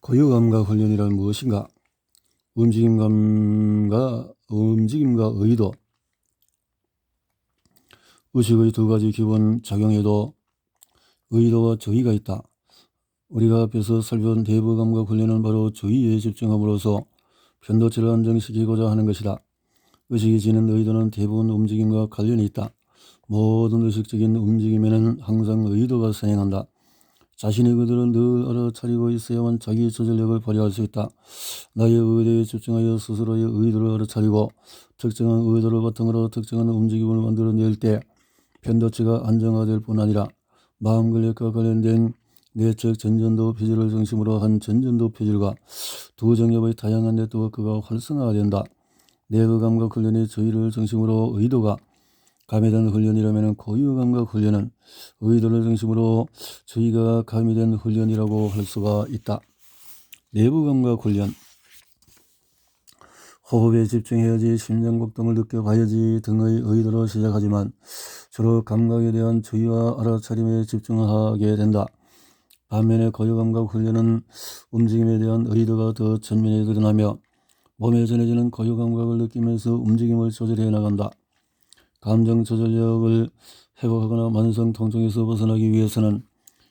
고유감각 훈련이란 무엇인가? 움직임과 의도, 의식의 두 가지 기본 작용에도 의도와 저의가 있다. 우리가 앞에서 살펴본 대부감각 훈련은 바로 저의에 집중함으로써 편도체를 안정시키고자 하는 것이다. 의식이 지닌 의도는 대부분 움직임과 관련이 있다. 모든 의식적인 움직임에는 항상 의도가 선행한다. 자신의 의도를 늘 알아차리고 있어야만 자기 조절력을 발휘할 수 있다. 나의 의도에 집중하여 스스로의 의도를 알아차리고 특정한 의도를 바탕으로 특정한 움직임을 만들어낼 때 편도체가 안정화될 뿐 아니라 마음 근력과 관련된 내적 전전도 표질을 중심으로 한 전전도 표질과 두 정엽의 다양한 네트워크가 활성화된다. 내부 감각 훈련의 저의를 중심으로 의도가 가미된 훈련이라면 고유 감각 훈련은 의도를 중심으로 저의가 가미된 훈련이라고 할 수가 있다. 내부 감각 훈련. 호흡에 집중해야지, 심장곡동을 느껴봐야지 등의 의도로 시작하지만 주로 감각에 대한 주의와 알아차림에 집중하게 된다. 반면에 고유감각 훈련은 움직임에 대한 의도가 더 전면에 드러나며 몸에 전해지는 고유감각을 느끼면서 움직임을 조절해 나간다. 감정 조절력을 회복하거나 만성 통증에서 벗어나기 위해서는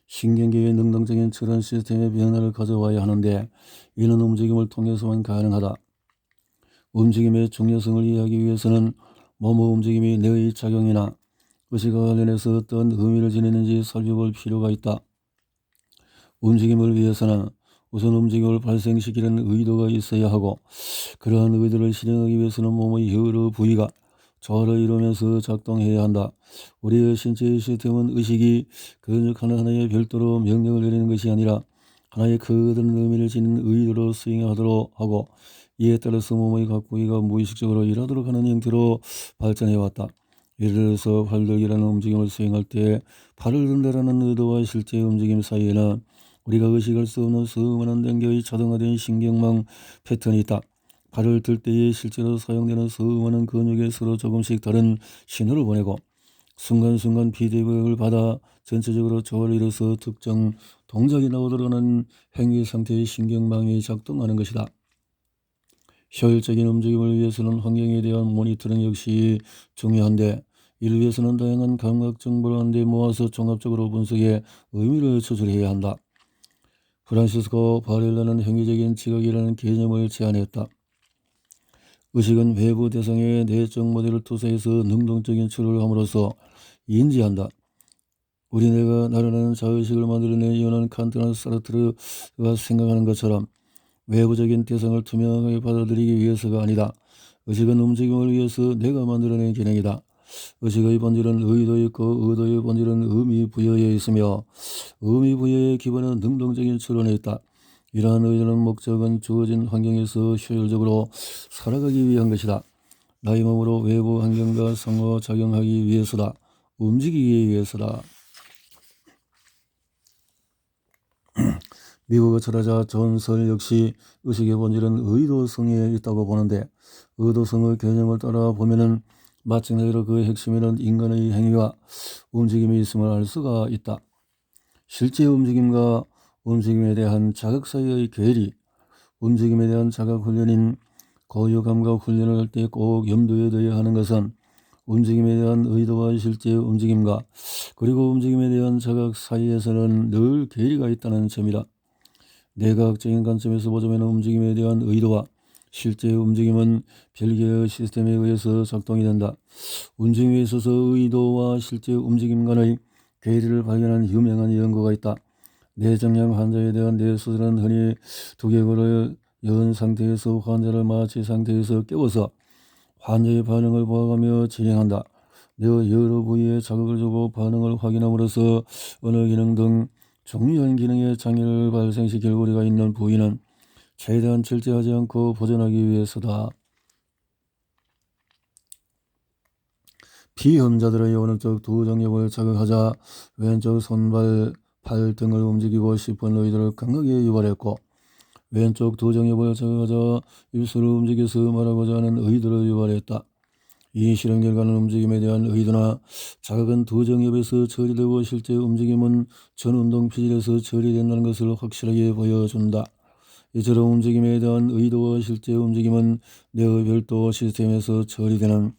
신경계의 능동적인 처런 시스템의 변화를 가져와야 하는데 이는 움직임을 통해서만 가능하다. 움직임의 중요성을 이해하기 위해서는 몸의 움직임이 뇌의 작용이나 의식과 관련해서 어떤 의미를 지니는지 살펴볼 필요가 있다. 움직임을 위해서는 우선 움직임을 발생시키는 의도가 있어야 하고 그러한 의도를 실행하기 위해서는 몸의 여러 부위가 조화를 이루면서 작동해야 한다. 우리의 신체의 시스템은 의식이 근육 하나하나에 별도로 명령을 내리는 것이 아니라 하나의 크던 의미를 지닌 의도로 수행하도록 하고 이에 따라서 몸의 각 부위가 무의식적으로 일하도록 하는 형태로 발전해왔다. 예를 들어서 팔들기라는 움직임을 수행할 때 팔을 든다라는 의도와 실제 움직임 사이에는 우리가 의식할 수 없는 수많은 단계의 자동화된 신경망 패턴이 있다. 팔을 들 때에 실제로 사용되는 수많은 근육에 서로 조금씩 다른 신호를 보내고 순간순간 피드백을 받아 전체적으로 조화를 이뤄서 특정 동작이 나오도록 하는 행위 상태의 신경망이 작동하는 것이다. 효율적인 움직임을 위해서는 환경에 대한 모니터링 역시 중요한데 이를 위해서는 다양한 감각 정보를 한데 모아서 종합적으로 분석해 의미를 추출해야 한다. 프란시스코 바렐라는 행위적인 지각이라는 개념을 제안했다. 의식은 외부 대상의 내적 모델을 투사해서 능동적인 처리를 함으로써 인지한다. 우리 뇌가 나른한 자의식을 만들어낸 이유는 칸트나 사르트르가 생각하는 것처럼 외부적인 대상을 투명하게 받아들이기 위해서가 아니다. 의식은 움직임을 위해서 내가 만들어낸 기능이다. 의식의 본질은 의도에 있고 의도의 본질은 의미 부여에 있으며 의미 부여의 기본은 능동적인 추론에 있다. 이러한 의도는 목적은 주어진 환경에서 효율적으로 살아가기 위한 것이다. 나의 몸으로 외부 환경과 상호작용하기 위해서다. 움직이기 위해서다. 미국의 철학자 존 설 역시 의식의 본질은 의도성에 있다고 보는데 의도성의 개념을 따라 보면은 마찬가지로 그 핵심에는 인간의 행위와 움직임이 있음을 알 수가 있다. 실제 움직임과 움직임에 대한 자각 사이의 괴리, 움직임에 대한 자각 훈련인 고유 감각 훈련을 할 때 꼭 염두에 둬야 하는 것은 움직임에 대한 의도와 실제 움직임과 그리고 움직임에 대한 자각 사이에서는 늘 괴리가 있다는 점이다. 내과학적인 관점에서 보자면 움직임에 대한 의도와 실제 움직임은 별개의 시스템에 의해서 작동이 된다. 움직임에 있어서 의도와 실제 움직임 간의 괴리를 발견한 유명한 연구가 있다. 뇌종양 환자에 대한 뇌수술은 흔히 두개골을 연 상태에서 환자를 마취 상태에서 깨워서 환자의 반응을 보아가며 진행한다. 뇌 여러 부위에 자극을 주고 반응을 확인함으로써 언어 기능 등 중요한 기능에 장애를 발생시킬 우려가 있는 부위는 최대한 절제하지 않고 보존하기 위해서다. 비험자들의 오른쪽 두 정엽을 자극하자 왼쪽 손발, 팔 등을 움직이고 싶은 의도를 강하게 유발했고 왼쪽 두 정엽을 자극하자 입술을 움직여서 말하고자 하는 의도를 유발했다. 이 실험 결과는 움직임에 대한 의도나 자극은 두 정엽에서 처리되고 실제 움직임은 전운동 피질에서 처리된다는 것을 확실하게 보여준다. 이처럼 움직임에 대한 의도와 실제 움직임은 뇌의 별도 시스템에서 처리되는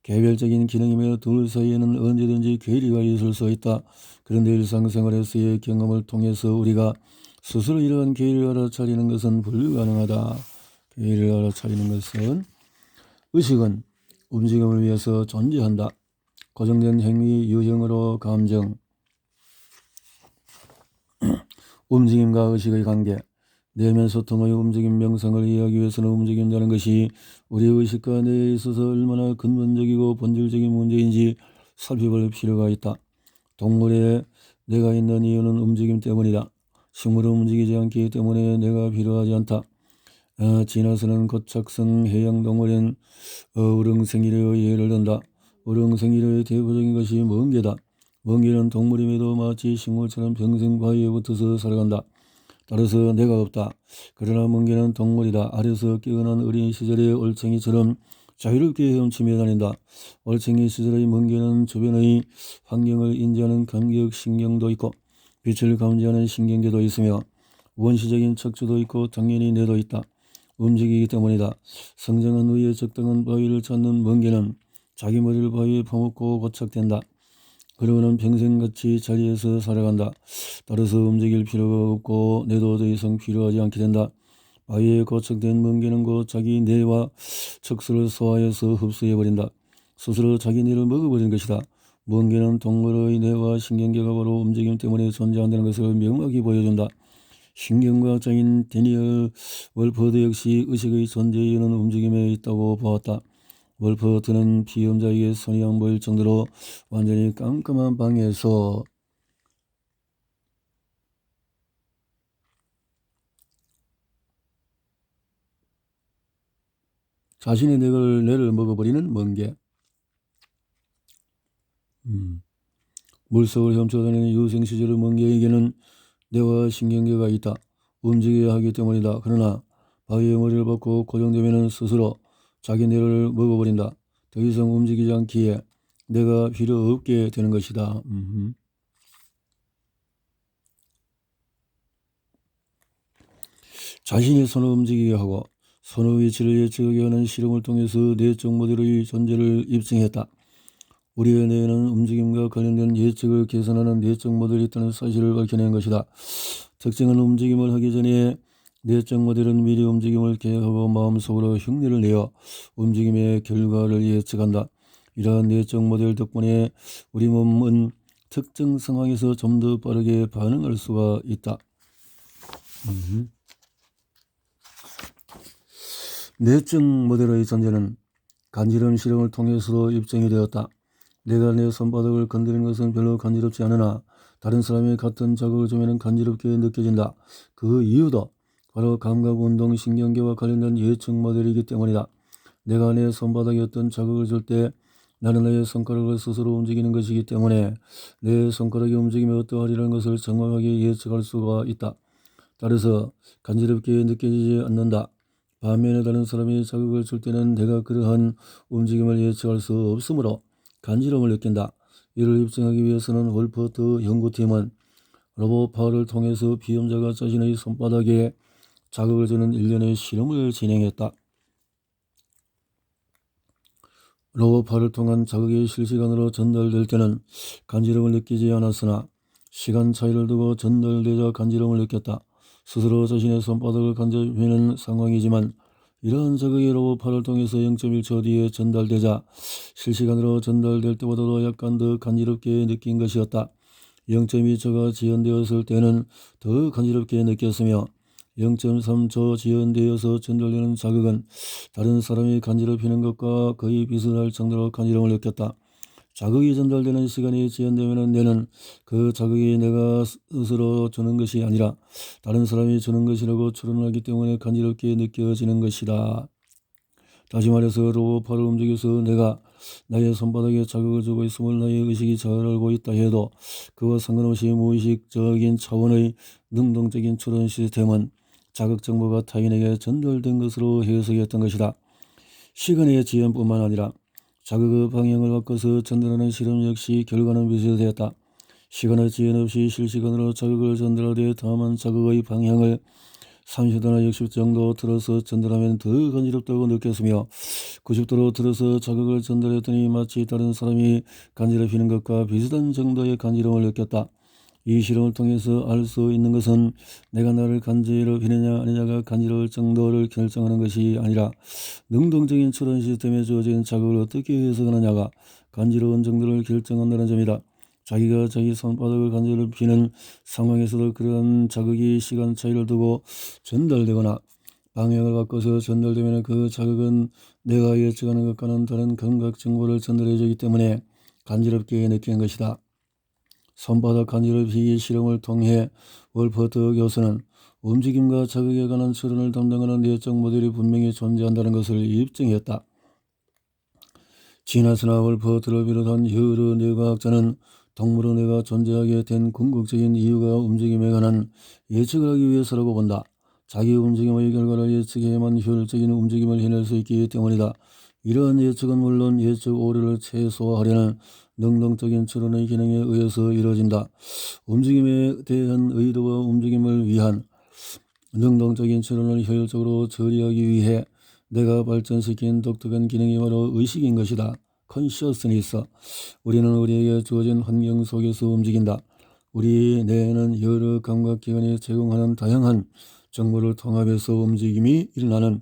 개별적인 기능이며 둘 사이에는 언제든지 괴리가 있을 수 있다. 그런데 일상생활에서의 경험을 통해서 우리가 스스로 이러한 괴리를 알아차리는 것은 불가능하다. 괴리를 알아차리는 것은 의식은 움직임을 위해서 존재한다. 고정된 행위 유형으로 감정, 움직임과 의식의 관계, 내면 소통의 움직임 명상을 이해하기 위해서는 움직인다는 것이 우리 의식과 뇌에 있어서 얼마나 근본적이고 본질적인 문제인지 살펴볼 필요가 있다. 동물에 뇌가 있는 이유는 움직임 때문이다. 식물은 움직이지 않기 때문에 뇌가 필요하지 않다. 진화선은 고착성 해양동물인 어우릉생이류의 예를 든다. 어우릉생이류의 대표적인 것이 멍게다. 멍게는 동물임에도 마치 식물처럼 평생 바위에 붙어서 살아간다. 따라서 뇌가 없다. 그러나 멍게는 동물이다. 알에서 깨어난 어린 시절의 올챙이처럼 자유롭게 헤엄치며 다닌다. 올챙이 시절의 멍게는 주변의 환경을 인지하는 감격신경도 있고 빛을 감지하는 신경계도 있으며 원시적인 척추도 있고 당연히 뇌도 있다. 움직이기 때문이다. 성장한 후에 적당한 바위를 찾는 멍게는 자기 머리를 바위에 퍼먹고 고착된다. 그러고는 평생같이 자리에서 살아간다. 따라서 움직일 필요가 없고 뇌도 더 이상 필요하지 않게 된다. 바위에 고착된 멍게는 곧 자기 뇌와 척수를 소화해서 흡수해버린다. 스스로 자기 뇌를 먹어버린 것이다. 멍게는 동물의 뇌와 신경계가 바로 움직임 때문에 존재한다는 것을 명확히 보여준다. 신경과학자인 데니얼 월퍼드 역시 의식의 존재 이유는 움직임에 있다고 보았다. 월퍼드는 피험자에게 손이 안 보일 정도로 완전히 깜깜한 방에서 자신의 뇌를 먹어버리는 멍게. 물속을 헤엄쳐다니는 유생 시절의 멍게에게는 뇌와 신경계가 있다. 움직여야 하기 때문이다. 그러나 바위에 머리를 박고 고정되면 스스로 자기 뇌를 먹어버린다. 더 이상 움직이지 않기에 뇌가 필요 없게 되는 것이다. 자신의 손을 움직이게 하고 손의 위치를 예측하게 하는 실험을 통해서 뇌적 모델의 존재를 입증했다. 우리의 뇌에는 움직임과 관련된 예측을 계산하는 뇌적 모델이 있다는 사실을 밝혀낸 것이다. 특정한 움직임을 하기 전에 뇌적 모델은 미리 움직임을 계획하고 마음속으로 흉내를 내어 움직임의 결과를 예측한다. 이러한 뇌적 모델 덕분에 우리 몸은 특정 상황에서 좀 더 빠르게 반응할 수가 있다. 뇌적 모델의 존재는 간지럼 실험을 통해서도 입증이 되었다. 내가 내 손바닥을 건드리는 것은 별로 간지럽지 않으나 다른 사람이 같은 자극을 주면 간지럽게 느껴진다. 그 이유도 바로 감각운동신경계와 관련된 예측 모델이기 때문이다. 내가 내 손바닥에 어떤 자극을 줄 때 나는 내 손가락을 스스로 움직이는 것이기 때문에 내 손가락이 움직이며 어떠하리라는 것을 정확하게 예측할 수가 있다. 따라서 간지럽게 느껴지지 않는다. 반면에 다른 사람이 자극을 줄 때는 내가 그러한 움직임을 예측할 수 없으므로 간지럼을 느낀다. 이를 입증하기 위해서는 월퍼트 연구팀은 로봇 파워를 통해서 피험자가 자신의 손바닥에 자극을 주는 일련의 실험을 진행했다. 로봇 파워를 통한 자극이 실시간으로 전달될 때는 간지럼을 느끼지 않았으나 시간 차이를 두고 전달되자 간지럼을 느꼈다. 스스로 자신의 손바닥을 간접해낸 상황이지만 이러한 자극이 로봇 파워를 통해서 0.1초 뒤에 전달되자 실시간으로 전달될 때보다도 약간 더 간지럽게 느낀 것이었다. 0.2초가 지연되었을 때는 더 간지럽게 느꼈으며 0.3초 지연되어서 전달되는 자극은 다른 사람이 간지럽히는 것과 거의 비슷할 정도로 간지럼을 느꼈다. 자극이 전달되는 시간이 지연되면 뇌는 그 자극이 내가 스스로 주는 것이 아니라 다른 사람이 주는 것이라고 추론하기 때문에 간지럽게 느껴지는 것이다. 다시 말해서 로봇파를 움직여서 내가 나의 손바닥에 자극을 주고 있음을 나의 의식이 잘 알고 있다 해도 그와 상관없이 무의식적인 차원의 능동적인 추론 시스템은 자극 정보가 타인에게 전달된 것으로 해석했던 것이다. 시간의 지연뿐만 아니라 자극의 방향을 바꿔서 전달하는 실험 역시 결과는 비슷했다. 시간의 지연 없이 실시간으로 자극을 전달하되 다만 자극의 방향을 30도나 60도 정도 틀어서 전달하면 더 간지럽다고 느꼈으며 90도로 틀어서 자극을 전달했더니 마치 다른 사람이 간지럽히는 것과 비슷한 정도의 간지럼을 느꼈다. 이 실험을 통해서 알 수 있는 것은 내가 나를 간지럽히느냐 아니냐가 간지러울 정도를 결정하는 것이 아니라 능동적인 추론 시스템에 주어진 자극을 어떻게 해석하느냐가 간지러운 정도를 결정한다는 점이다. 자기가 자기 손바닥을 간지럽히는 상황에서도 그러한 자극이 시간 차이를 두고 전달되거나 방향을 바꿔서 전달되면 그 자극은 내가 예측하는 것과는 다른 감각 정보를 전달해주기 때문에 간지럽게 느끼는 것이다. 손바닥 간지럽히기 실험을 통해 월퍼트 교수는 움직임과 자극에 관한 추론을 담당하는 내적 모델이 분명히 존재한다는 것을 입증했다. 지나스나 월퍼트를 비롯한 여러 뇌과학자는 동물의 뇌가 존재하게 된 궁극적인 이유가 움직임에 관한 예측을 하기 위해서라고 본다. 자기 움직임의 결과를 예측해야만 효율적인 움직임을 해낼 수 있기 때문이다. 이러한 예측은 물론 예측 오류를 최소화하려는 능동적인 추론의 기능에 의해서 이루어진다. 움직임에 대한 의도와 움직임을 위한 능동적인 추론을 효율적으로 처리하기 위해 내가 발전시킨 독특한 기능이 바로 의식인 것이다. 컨셔스니스. 우리는 우리에게 주어진 환경 속에서 움직인다. 우리 뇌는 여러 감각기관이 제공하는 다양한 정보를 통합해서 움직임이 일어나는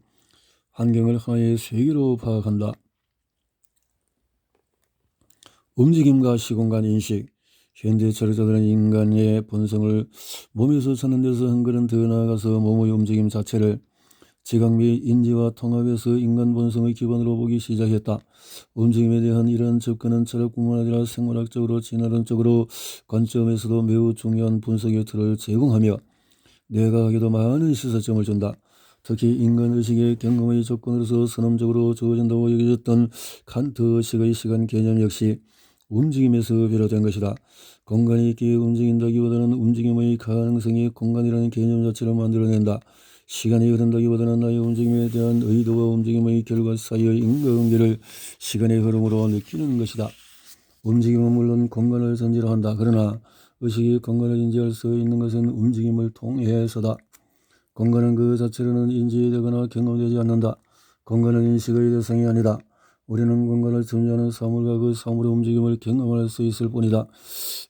환경을 하나의 세계로 파악한다. 움직임과 시공간 인식. 현대 철학자들은 인간의 본성을 몸에서 찾는 데서 한 걸음 더 나아가서 몸의 움직임 자체를 지각 및 인지와 통합해서 인간 본성의 기본으로 보기 시작했다. 움직임에 대한 이러한 접근은 철학뿐만 아니라 생물학적으로 진화론적으로 관점에서도 매우 중요한 분석의 틀을 제공하며 뇌과학에도 많은 시사점을 준다. 특히 인간의식의 경험의 조건으로서 선언적으로 주어진다고 여겨졌던 칸트식의 시간 개념 역시 움직임에서 비롯된 것이다. 공간이 있기에 움직인다기보다는 움직임의 가능성이 공간이라는 개념 자체를 만들어낸다. 시간이 흐른다기보다는 나의 움직임에 대한 의도와 움직임의 결과 사이의 인과관계를 시간의 흐름으로 느끼는 것이다. 움직임은 물론 공간을 전제로 한다. 그러나 의식이 공간을 인지할 수 있는 것은 움직임을 통해서다. 공간은 그 자체로는 인지되거나 경험되지 않는다. 공간은 인식의 대상이 아니다. 우리는 공간을 점유하는 사물과 그 사물의 움직임을 경험할 수 있을 뿐이다.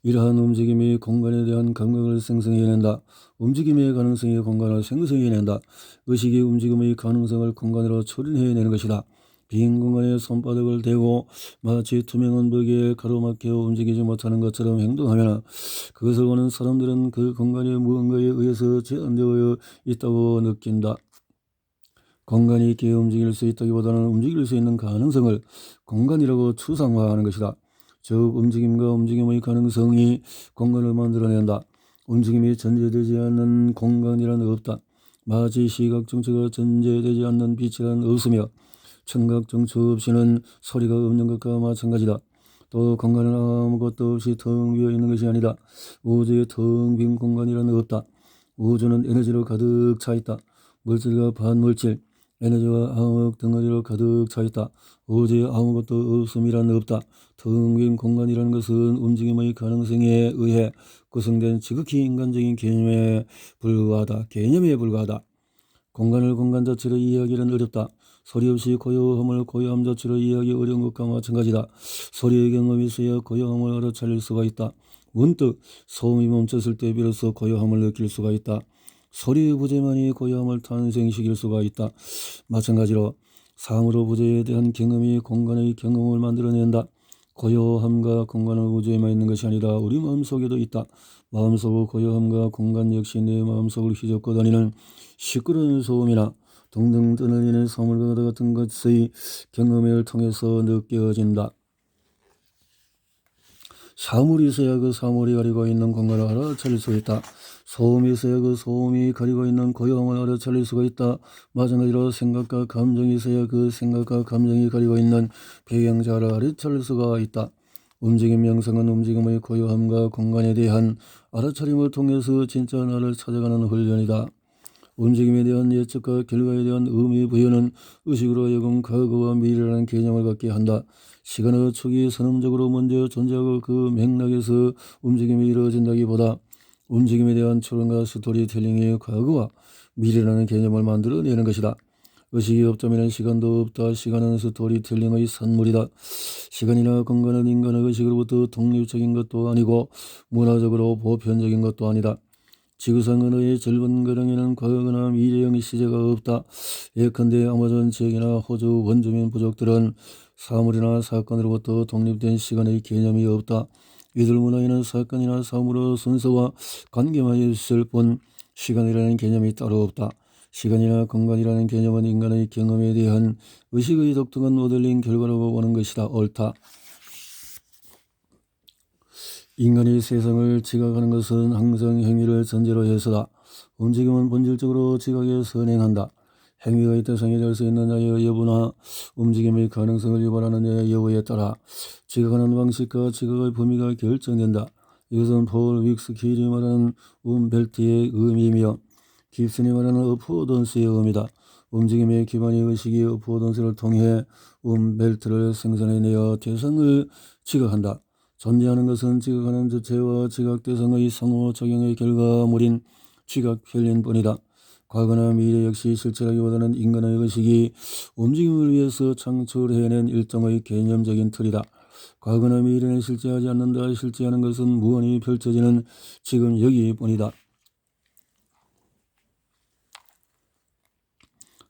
이러한 움직임이 공간에 대한 감각을 생성해낸다. 움직임의 가능성이 공간을 생성해낸다. 의식이 움직임의 가능성을 공간으로 초래해내는 것이다. 빈 공간에 손바닥을 대고 마치 투명한 벽에 가로막혀 움직이지 못하는 것처럼 행동하면 그것을 보는 사람들은 그 공간이 무언가에 의해서 제한되어 있다고 느낀다. 공간이 있기에 움직일 수 있다기보다는 움직일 수 있는 가능성을 공간이라고 추상화하는 것이다. 즉 움직임과 움직임의 가능성이 공간을 만들어낸다. 움직임이 전제되지 않는 공간이란 없다. 마치 시각 정체가 전제되지 않는 빛이란 없으며 청각 정체 없이는 소리가 없는 것과 마찬가지다. 또 공간은 아무것도 없이 텅 비어 있는 것이 아니다. 우주에 텅 빈 공간이란 없다. 우주는 에너지로 가득 차 있다. 물질과 반물질, 에너지와 암흑 덩어리로 가득 차 있다. 우주에 아무것도 없음이란 없다. 텅 빈 공간이라는 것은 움직임의 가능성에 의해 구성된 지극히 인간적인 개념에 불과하다. 공간을 공간 자체로 이해하기는 어렵다. 소리 없이 고요함을 고요함 자체로 이해하기 어려운 것과 마찬가지다. 소리의 경험이 있어야 고요함을 알아차릴 수가 있다. 문득 소음이 멈췄을 때 비로소 고요함을 느낄 수가 있다. 소리의 부재만이 고요함을 탄생시킬 수가 있다. 마찬가지로 상으로 부재에 대한 경험이 공간의 경험을 만들어낸다. 고요함과 공간은 우주에만 있는 것이 아니라 우리 마음속에도 있다. 마음속의 고요함과 공간 역시 내 마음속을 휘젓고 다니는 시끄러운 소음이나 둥둥 떠날리는 사물과 같은 것의 경험을 통해서 느껴진다. 사물이 있어야 그 사물이 가리고 있는 공간을 알아차릴 수 있다. 소음이 있어야 그 소음이 가리고 있는 고요함을 알아차릴 수가 있다. 마찬가지로 생각과 감정이 있어야 그 생각과 감정이 가리고 있는 배경자를 알아차릴 수가 있다. 움직임 명상은 움직임의 고요함과 공간에 대한 알아차림을 통해서 진짜 나를 찾아가는 훈련이다. 움직임에 대한 예측과 결과에 대한 의미 부여는 의식으로 하여금 과거와 미래라는 개념을 갖게 한다. 시간의 축이 선언적으로 먼저 존재하고 그 맥락에서 움직임이 이루어진다기보다 움직임에 대한 추론과 스토리텔링이 과거와 미래라는 개념을 만들어내는 것이다. 의식이 없다면 시간도 없다. 시간은 스토리텔링의 산물이다. 시간이나 공간은 인간의 의식으로부터 독립적인 것도 아니고 문화적으로 보편적인 것도 아니다. 지구상 은하의 절반가량에는 과거나 미래형 시제가 없다. 예컨대 아마존 지역이나 호주 원주민 부족들은 사물이나 사건으로부터 독립된 시간의 개념이 없다. 이들 문화에는 사건이나 사물의 순서와 관계만 있을 뿐 시간이라는 개념이 따로 없다. 시간이나 공간이라는 개념은 인간의 경험에 대한 의식의 독특한 모델링 결과라고 보는 것이다. 옳다. 인간이 세상을 지각하는 것은 항상 행위를 전제로 해서다. 움직임은 본질적으로 지각에 선행한다. 행위의 대상이 될 수 있는 자의 여부나 움직임의 가능성을 유발하는 자의 여부에 따라 지각하는 방식과 지각의 범위가 결정된다. 이것은 폴 윅스킬이 말하는 벨트의 의미이며 깁슨이 말하는 어포던스의 의미다. 움직임의 기반이 의식이 어포던스를 통해 벨트를 생산해내어 대상을 지각한다. 존재하는 것은 지각하는 주체와 지각 대상의 상호작용의 결과물인 지각 편리인 뿐이다. 과거나 미래 역시 실체라기보다는 인간의 의식이 움직임을 위해서 창출해낸 일종의 개념적인 틀이다. 과거나 미래는 실제하지 않는다. 실제하는 것은 무언이 펼쳐지는 지금 여기뿐이다.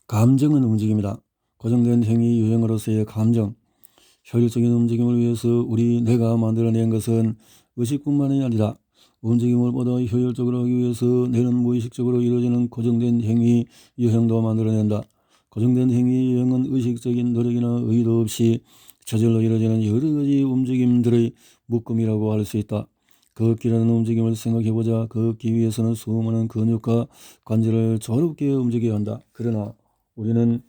감정은 움직임이다. 고정된 행위 유형으로서의 감정. 효율적인 움직임을 위해서 내가 만들어낸 것은 의식뿐만이 아니라 움직임을 보다 효율적으로 하기 위해서 내는 무의식적으로 이루어지는 고정된 행위 유형도 만들어낸다. 고정된 행위 유형은 의식적인 노력이나 의도 없이 저절로 이루어지는 여러 가지 움직임들의 묶음이라고 할 수 있다. 걷기라는 움직임을 생각해보자. 걷기 위해서는 수많은 근육과 관절을 조롭게 움직여야 한다. 그러나 우리는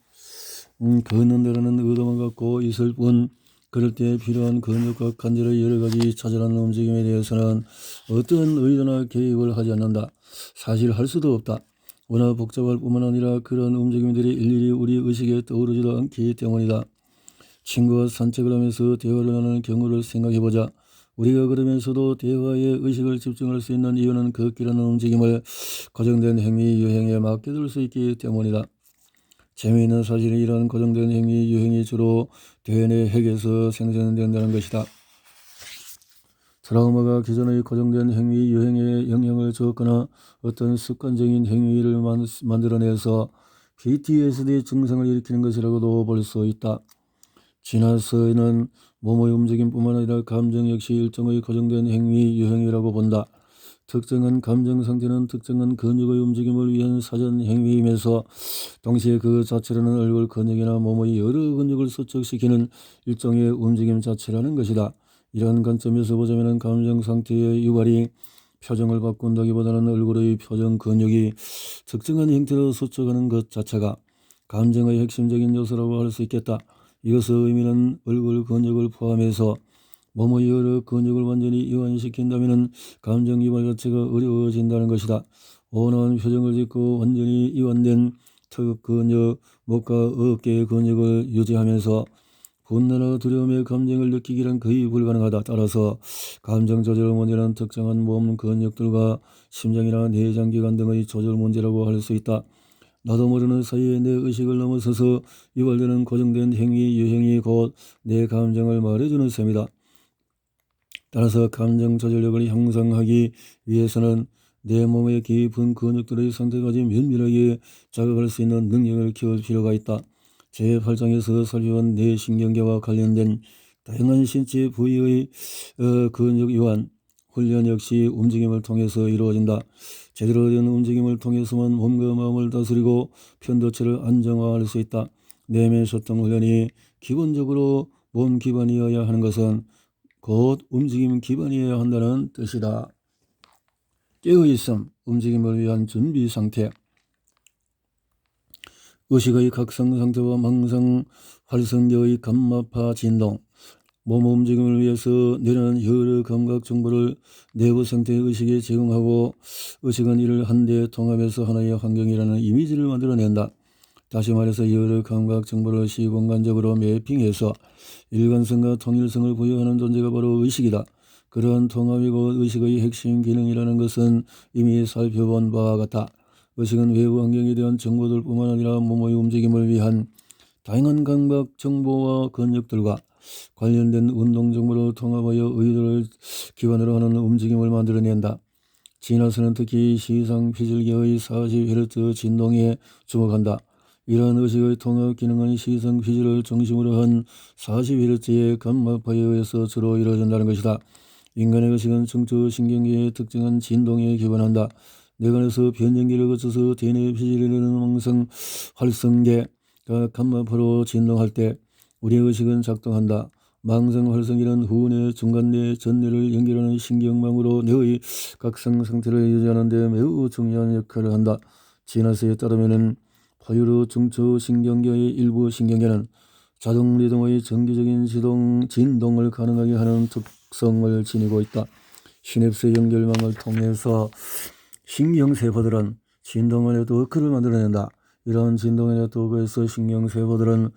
걷는 데라는 의도만 갖고 있을 뿐 그럴 때 필요한 근육과 관절의 여러 가지 자잘한 움직임에 대해서는 어떤 의도나 개입을 하지 않는다. 사실 할 수도 없다. 워낙 복잡할 뿐만 아니라 그런 움직임들이 일일이 우리 의식에 떠오르지도 않기 때문이다. 친구와 산책을 하면서 대화를 하는 경우를 생각해보자. 우리가 그러면서도 대화에 의식을 집중할 수 있는 이유는 걷기라는 움직임을 고정된 행위 유형에 맡겨둘 수 있기 때문이다. 재미있는 사실은 이런 고정된 행위 유형이 주로 대뇌 핵에서 생성된다는 것이다. 트라우마가 기존의 고정된 행위 유형에 영향을 주었거나 어떤 습관적인 행위를 만들어내서 PTSD 증상을 일으키는 것이라고도 볼 수 있다. 진화서에는 몸의 움직임뿐만 아니라 감정 역시 일종의 고정된 행위 유형이라고 본다. 특정한 감정 상태는 특정한 근육의 움직임을 위한 사전 행위임에서 동시에 그 자체로는 얼굴 근육이나 몸의 여러 근육을 수축시키는 일종의 움직임 자체라는 것이다. 이러한 관점에서 보자면 감정 상태의 유발이 표정을 바꾼다기보다는 얼굴의 표정 근육이 특정한 형태로 수축하는 것 자체가 감정의 핵심적인 요소라고 할 수 있겠다. 이것의 의미는 얼굴 근육을 포함해서 몸의 여러 근육을 완전히 이완시킨다면 감정 이완 자체가 어려워진다는 것이다. 온화한 표정을 짓고 완전히 이완된 턱 근육, 목과 어깨 근육을 유지하면서 분노나 두려움의 감정을 느끼기란 거의 불가능하다. 따라서 감정 조절 문제는 특정한 몸 근육들과 심장이나 내장기관 등의 조절 문제라고 할 수 있다. 나도 모르는 사이에 내 의식을 넘어서서 유발되는 고정된 행위 유형이 곧 내 감정을 말해주는 셈이다. 따라서 감정 조절력을 형성하기 위해서는 내 몸의 깊은 근육들의 상태까지 면밀하게 자극할 수 있는 능력을 키울 필요가 있다. 제8장에서 살펴본 뇌신경계와 관련된 다양한 신체 부위의 근육 이완 훈련 역시 움직임을 통해서 이루어진다. 제대로 된 움직임을 통해서만 몸과 마음을 다스리고 편도체를 안정화할 수 있다. 내면 소통 훈련이 기본적으로 몸 기반이어야 하는 것은 곧 움직임 기반이어야 한다는 뜻이다. 깨어있음, 움직임을 위한 준비 상태. 의식의 각성 상태와 망상 활성계의 감마파 진동. 몸 움직임을 위해서 뇌는 여러 감각 정보를 내부 상태의 의식에 제공하고 의식은 이를 한데 통합해서 하나의 환경이라는 이미지를 만들어낸다. 다시 말해서 여러 감각 정보를 시공간적으로 매핑해서 일관성과 통일성을 부여하는 존재가 바로 의식이다. 그러한 통합이고 의식의 핵심 기능이라는 것은 이미 살펴본 바와 같다. 의식은 외부 환경에 대한 정보들뿐만 아니라 몸의 움직임을 위한 다양한 감각 정보와 근육들과 관련된 운동 정보를 통합하여 의도를 기반으로 하는 움직임을 만들어낸다. 지나서는 특히 시상 피질계의 40Hz 진동에 주목한다. 이러한 의식의 통합 기능은 시상 피질을 중심으로 한 40Hz의 감마파에 의해서 주로 이루어진다는 것이다. 인간의 의식은 중추신경계의 특정한 진동에 기반한다. 뇌관에서 변전기를 거쳐서 대뇌 피질에 이르는 망성 활성계가 감마파로 진동할 때 우리의 의식은 작동한다. 망성 활성기는 후뇌, 중간뇌, 전뇌를 연결하는 신경망으로 뇌의 각성 상태를 유지하는 데 매우 중요한 역할을 한다. 지나스에 따르면 포유류 중추신경계의 일부 신경계는 자동 리듬의 정기적인 진동을 가능하게 하는 특성을 지니고 있다. 시냅스 연결망을 통해서 신경세포들은 진동의 네트워크를 만들어낸다. 이러한 진동의 네트워크에서 신경세포들은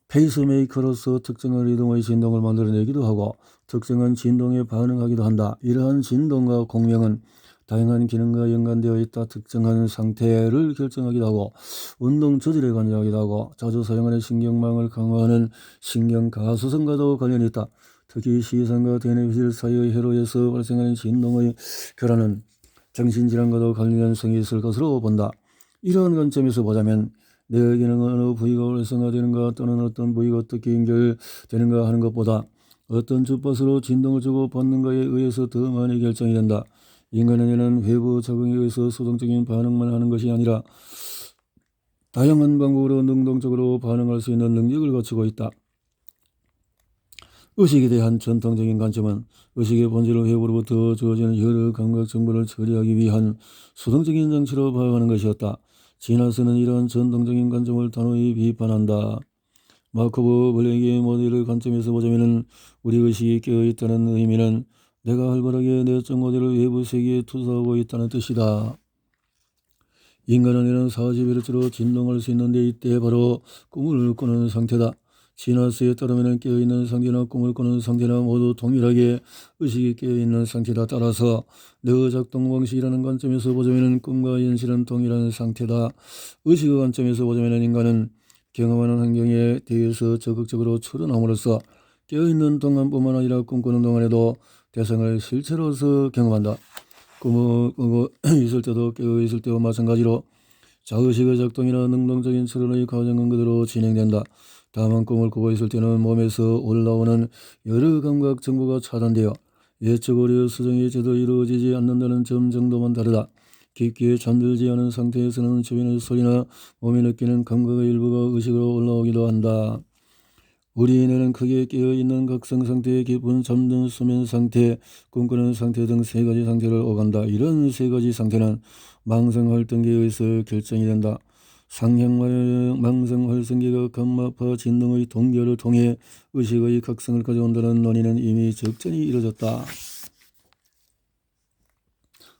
페이스메이커로서 특정한 리듬의 진동을 만들어내기도 하고 특정한 진동에 반응하기도 한다. 이러한 진동과 공명은 다양한 기능과 연관되어 있다. 특정한 상태를 결정하기도 하고 운동 조절에 관여하기도 하고 자주 사용하는 신경망을 강화하는 신경가소성과도 관련이 있다. 특히 시선과 대뇌피질 사이의 회로에서 발생하는 진동의 교란은 정신질환과도 관련성이 있을 것으로 본다. 이러한 관점에서 보자면 뇌의 기능은 어느 부위가 활성화되는가 또는 어떤 부위가 어떻게 연결되는가 하는 것보다 어떤 주파수로 진동을 주고 받는가에 의해서 더 많이 결정이 된다. 인간의 뇌는 외부 작용에 의해서 수동적인 반응만 하는 것이 아니라 다양한 방법으로 능동적으로 반응할 수 있는 능력을 갖추고 있다. 의식에 대한 전통적인 관점은 의식의 본질을 외부로부터 주어지는 여러 감각 정보를 처리하기 위한 수동적인 장치로 파악하는 것이었다. 지나서는 이러한 전통적인 관점을 단호히 비판한다. 마코브 블랙의 모델을 관점에서 보자면 우리 의식이 깨어있다는 의미는 내가 활발하게 내적 모델을 외부 세계에 투사하고 있다는 뜻이다. 인간은 이런 40Hz로 진동할 수 있는데 이때 바로 꿈을 꾸는 상태다. 지나스에 따르면 깨어있는 상태나 꿈을 꾸는 상태나 모두 동일하게 의식이 깨어있는 상태다. 따라서 뇌의 작동 방식이라는 관점에서 보자면 꿈과 현실은 동일한 상태다. 의식의 관점에서 보자면 인간은 경험하는 환경에 대해서 적극적으로 출현함으로써 깨어있는 동안뿐만 아니라 꿈꾸는 동안에도 대상을 실체로서 경험한다. 꿈을 꾸고 있을 때도 깨어있을 때와 마찬가지로 자의식의 작동이나 능동적인 출현의 과정은 그대로 진행된다. 다만 꿈을 꾸고 있을 때는 몸에서 올라오는 여러 감각 정보가 차단되어 예측 오류 수정이 제대로 이루어지지 않는다는 점 정도만 다르다. 깊게 잠들지 않은 상태에서는 주변의 소리나 몸이 느끼는 감각의 일부가 의식으로 올라오기도 한다. 우리 뇌는 크게 깨어있는 각성 상태, 깊은 잠든 수면 상태, 꿈꾸는 상태 등 세 가지 상태를 오간다. 이런 세 가지 상태는 망성활동기에 의해서 결정이 된다. 상향 망성활성기가 감마파 진동의 동결을 통해 의식의 각성을 가져온다는 논의는 이미 적전이 이루어졌다.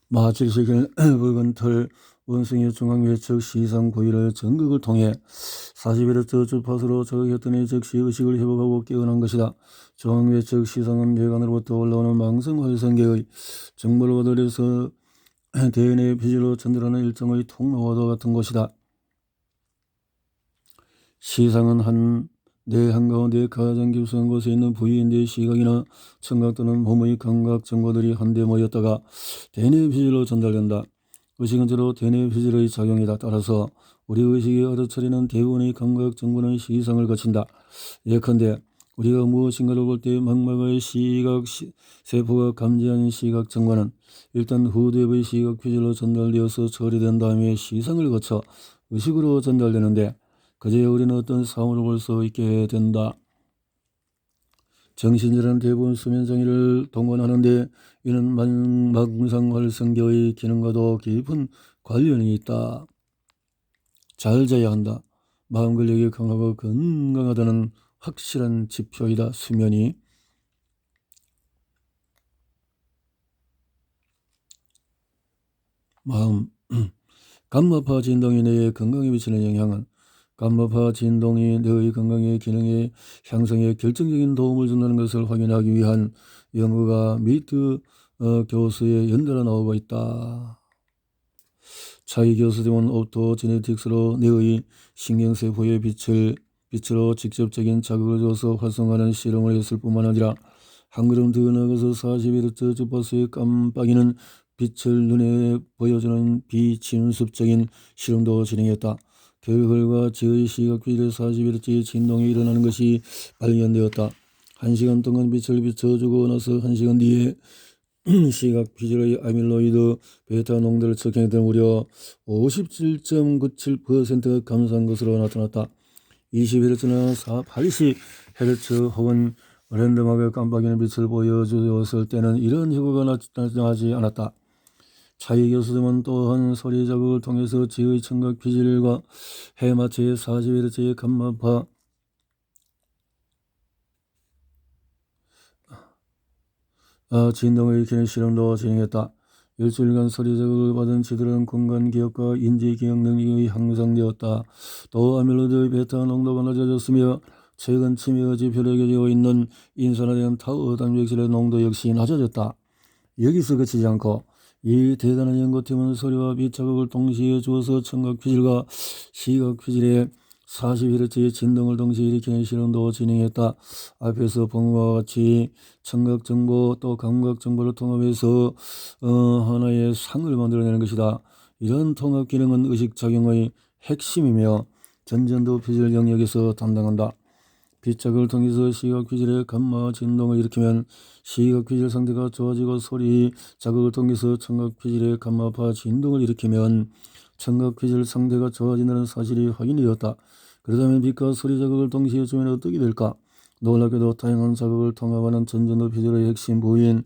마취시키는 붉은 털, 원숭이 중앙외측 시상 부위를 전극을 통해 40Hz 주파수로 자극했더니 즉시 의식을 회복하고 깨어난 것이다. 중앙외측 시상은 뇌관으로부터 올라오는 망성활성계의 정보를 얻어내서 대뇌 피질로 전달하는 일종의 통로와도 같은 곳이다. 시상은 뇌 한가운데 가장 깊숙한 곳에 있는 부위인데 시각이나 청각 또는 몸의 감각 정보들이 한데 모였다가 대뇌 피질로 전달된다. 의식은 주로 대뇌 피질의 작용이다. 따라서 우리 의식이 알아차리는 대부분의 감각 정보는 시상을 거친다. 예컨대 우리가 무엇인가를 볼 때 망막의 시각 세포가 감지한 시각 정보는 일단 후두엽의 시각 피질로 전달되어서 처리된 다음에 시상을 거쳐 의식으로 전달되는데 그제야 우리는 어떤 사물을 볼 수 있게 된다. 정신질환은 대부분 수면장애를 동반하는데 이는 망상활성계의 기능과도 깊은 관련이 있다. 잘 자야 한다. 마음 근력이 강하고 건강하다는 확실한 지표이다. 수면이. 마음. 감마파 진동이 뇌의 건강에 미치는 영향은 감마파 진동이 뇌의 건강의 기능의 향상에 결정적인 도움을 준다는 것을 확인하기 위한 연구가 미트 교수의 연달아 나오고 있다. 차이 교수됨은 옵토 제네틱스로 뇌의 신경세포의 빛으로 직접적인 자극을 줘서 활성화하는 실험을 했을 뿐만 아니라 한 걸음 더 나가서 41Hz 주파수의 깜빡이는 빛을 눈에 보여주는 비친습적인 실험도 진행했다. 그 결과 지의 시각휘질의 41Hz의 진동이 일어나는 것이 발견되었다. 1시간 동안 빛을 비춰주고 나서 1시간 뒤에 시각휘질의 아밀로이드 베타 농도를 측정했더니 무려 57.97%가 감소한 것으로 나타났다. 20Hz나 80Hz 혹은 랜덤하게 깜빡이는 빛을 보여주었을 때는 이런 효과가 나타나지 않았다. 차이 교수님은 또한 소리 자극을 통해서 지의 청각 휘질과 해마체의 40Hz의 감마파 진동을 일으키는 실험도 진행했다. 일주일간 소리 자극을 받은 쥐들은 공간 기억과 인지 기억 능력이 향상되었다. 또 아밀로이드 베타 농도가 낮아졌으며 최근 치매 지표로 여겨지고 있는 인산화된 타우 단백질의 농도 역시 낮아졌다. 여기서 그치지 않고 이 대단한 연구팀은 소리와 빛 자극을 동시에 주어서 청각 휘질과 시각 휘질의 40Hz의 진동을 동시에 일으키는 실험도 진행했다. 앞에서 본 것과 같이 청각 정보 또 감각 정보를 통합해서 하나의 상을 만들어내는 것이다. 이런 통합 기능은 의식작용의 핵심이며 전전도 휘질 영역에서 담당한다. 빛 자극을 통해서 시각 휘질의 감마 진동을 일으키면 시각 휘질 상태가 좋아지고 소리 자극을 통해서 청각 휘질의 감마파 진동을 일으키면 청각 휘질 상태가 좋아진다는 사실이 확인이 되었다. 그렇다면 빛과 소리 자극을 동시에 주면 어떻게 될까? 놀랍게도 다양한 자극을 통합하는 전전도 휘질의 핵심 부위인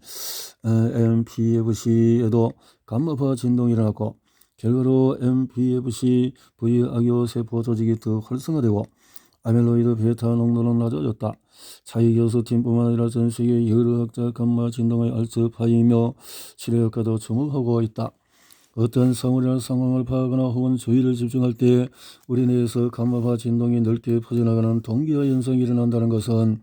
MPFC에도 감마파 진동이 일어났고 결과로 MPFC 부위 악교 세포 조직이 더 활성화되고 아밀로이드 베타 농도는 낮아졌다. 차이 교수팀뿐만 아니라 전 세계 여러 학자 감마 진동의 알츠하이머 치료 효과도 주목하고 있다. 어떤 사물이나 상황을 파악하거나 혹은 주의를 집중할 때 우리 뇌에서 감마파 진동이 넓게 퍼져나가는 동기화 현상이 일어난다는 것은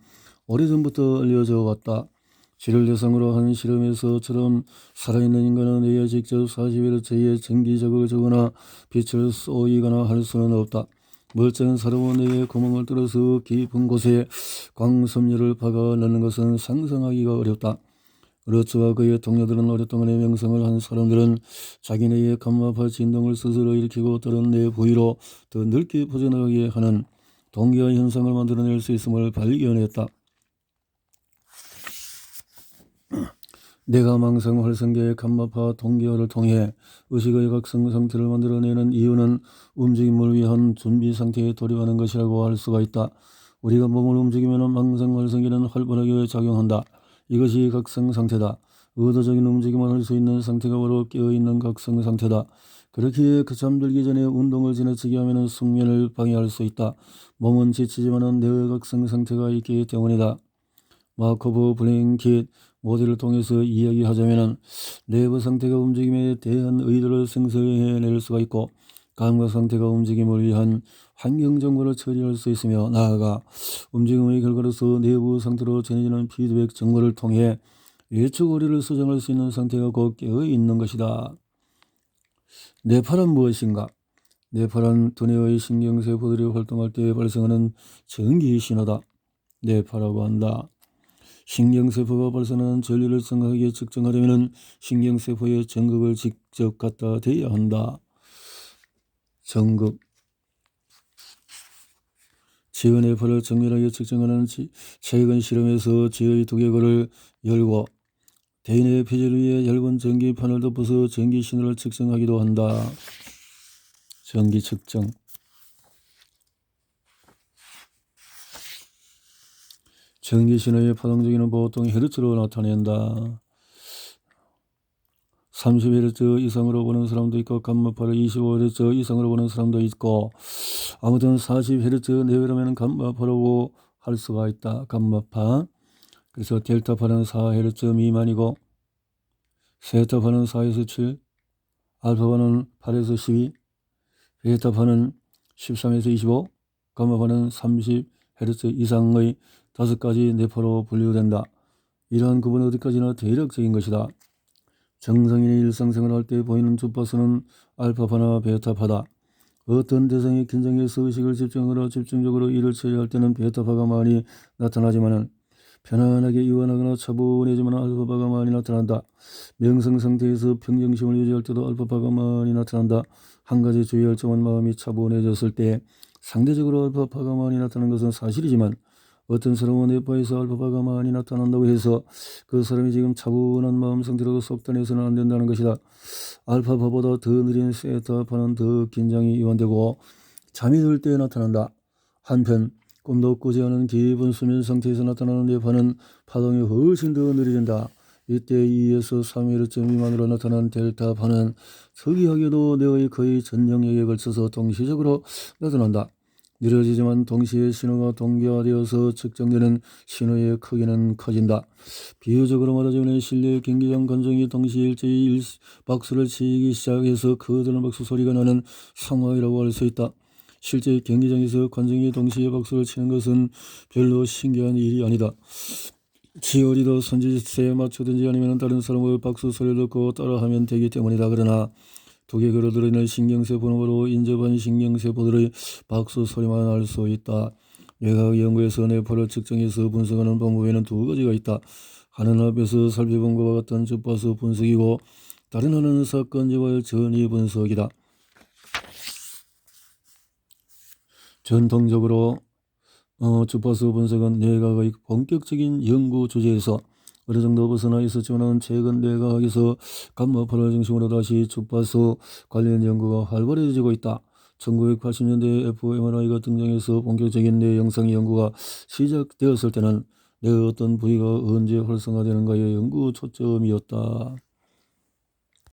오래전부터 알려져 왔다. 쥐를 대상으로 한 실험에서처럼 살아있는 인간은 뇌에 직접 40Hz의 전기 자극을 주거나 빛을 쏘이거나 할 수는 없다. 멀쩡한 사람은 뇌에 구멍을 뚫어서 깊은 곳에 광섬유를 박아 넣는 것은 상상하기가 어렵다. 러츠와 그의 동료들은 오랫동안의 명상을 한 사람들은 자기네의 감마파 진동을 스스로 일으키고 다른 뇌 부위로 더 넓게 퍼져나가게 하는 동기화 현상을 만들어낼 수 있음을 발견했다. 뇌가 망상 활성계의 감마파 동기화를 통해 의식의 각성 상태를 만들어내는 이유는 움직임을 위한 준비 상태에 돌입하는 것이라고 할 수가 있다. 우리가 몸을 움직이면 망상 활성계는 활발하게 작용한다. 이것이 각성 상태다. 의도적인 움직임을 할 수 있는 상태가 바로 깨어있는 각성 상태다. 그렇기에 잠들기 전에 운동을 지나치게 하면 숙면을 방해할 수 있다. 몸은 지치지만 뇌의 각성 상태가 있기 때문이다. 마코브 블랭킷 모델을 통해서 이야기하자면 내부 상태가 움직임에 대한 의도를 생성해낼 수가 있고 감각 상태가 움직임을 위한 환경 정보를 처리할 수 있으며 나아가 움직임의 결과로서 내부 상태로 전해지는 피드백 정보를 통해 예측 오류를 수정할 수 있는 상태가 곧 깨어있는 것이다. 뇌파란 무엇인가? 뇌파란 두뇌의 신경세포들이 활동할 때 발생하는 전기 신호다. 뇌파라고 한다. 신경세포가 발생하는 전류를 정확하게 측정하려면 신경세포의 전극을 직접 갖다 대야 한다. 전극. 쥐의 뇌파를 정밀하게 측정하는 최근 실험에서 쥐의 두개골을 열고 대인의 피질 위에 얇은 전기판을 덮어서 전기 신호를 측정하기도 한다. 전기 측정. 전기 신호의 파동주기는 보통 헤르츠로 나타낸다. 30Hz 이상으로 보는 사람도 있고 감마파를 25Hz 이상으로 보는 사람도 있고 아무튼 40Hz 내외라면 감마파라고 할 수가 있다. 감마파. 그래서 델타파는 4Hz 미만이고 세타파는 4에서 7, 알파파는 8에서 12, 베타파는 13에서 25, 감마파는 30Hz 이상의 5가지 뇌파로 분류된다. 이러한 구분은 어디까지나 대략적인 것이다. 정상인이 일상생활할 때 보이는 주파수는 알파파나 베타파다. 어떤 대상의 긴장해서 의식을 집중하거나 집중적으로 일을 처리할 때는 베타파가 많이 나타나지만 편안하게 이완하거나 차분해지면 알파파가 많이 나타난다. 명상 상태에서 평정심을 유지할 때도 알파파가 많이 나타난다. 한 가지 주의할 점은 마음이 차분해졌을 때 상대적으로 알파파가 많이 나타나는 것은 사실이지만 어떤 사람은 뇌파에서 알파파가 많이 나타난다고 해서 그 사람이 지금 차분한 마음 상태로 속단해서는 안 된다는 것이다. 알파파보다 더 느린 세타파는 더 긴장이 이완되고 잠이 들 때 나타난다. 한편 꿈도 꾸지 않은 깊은 수면 상태에서 나타나는 뇌파는 파동이 훨씬 더 느려진다. 이때 2에서 3Hz 미만으로 나타난 델타파는 특이하게도 뇌의 거의 전 영역에 걸쳐서 동시적으로 나타난다. 느려지지만 동시에 신호가 동기화되어서 측정되는 신호의 크기는 커진다. 비유적으로 말하자면 실내 경기장 관중이 동시에 일제히 박수를 치기 시작해서 커다란 박수 소리가 나는 상황이라고 할 수 있다. 실제 경기장에서 관중이 동시에 박수를 치는 것은 별로 신기한 일이 아니다. 치어리더 손짓에 맞추든지 아니면 다른 사람의 박수 소리를 듣고 따라하면 되기 때문이다. 그러나 두개골에 들어있는 신경세 번호로 인접한 신경세포들의 박수 소리만 알 수 있다. 뇌과학 연구에서 뇌파를 측정해서 분석하는 방법에는 두 가지가 있다. 하나는 앞에서 살펴본 것과 같은 주파수 분석이고 다른 하나는 사건지와의 전이 분석이다. 전통적으로 주파수 분석은 뇌과학의 본격적인 연구 주제에서 어느 정도 벗어나 있었지만 최근 뇌과학에서 감마파를 중심으로 다시 주파수 관련 연구가 활발해지고 있다. 1980년대에 fMRI가 등장해서 본격적인 뇌 영상 연구가 시작되었을 때는 뇌의 어떤 부위가 언제 활성화되는가에 연구 초점이었다.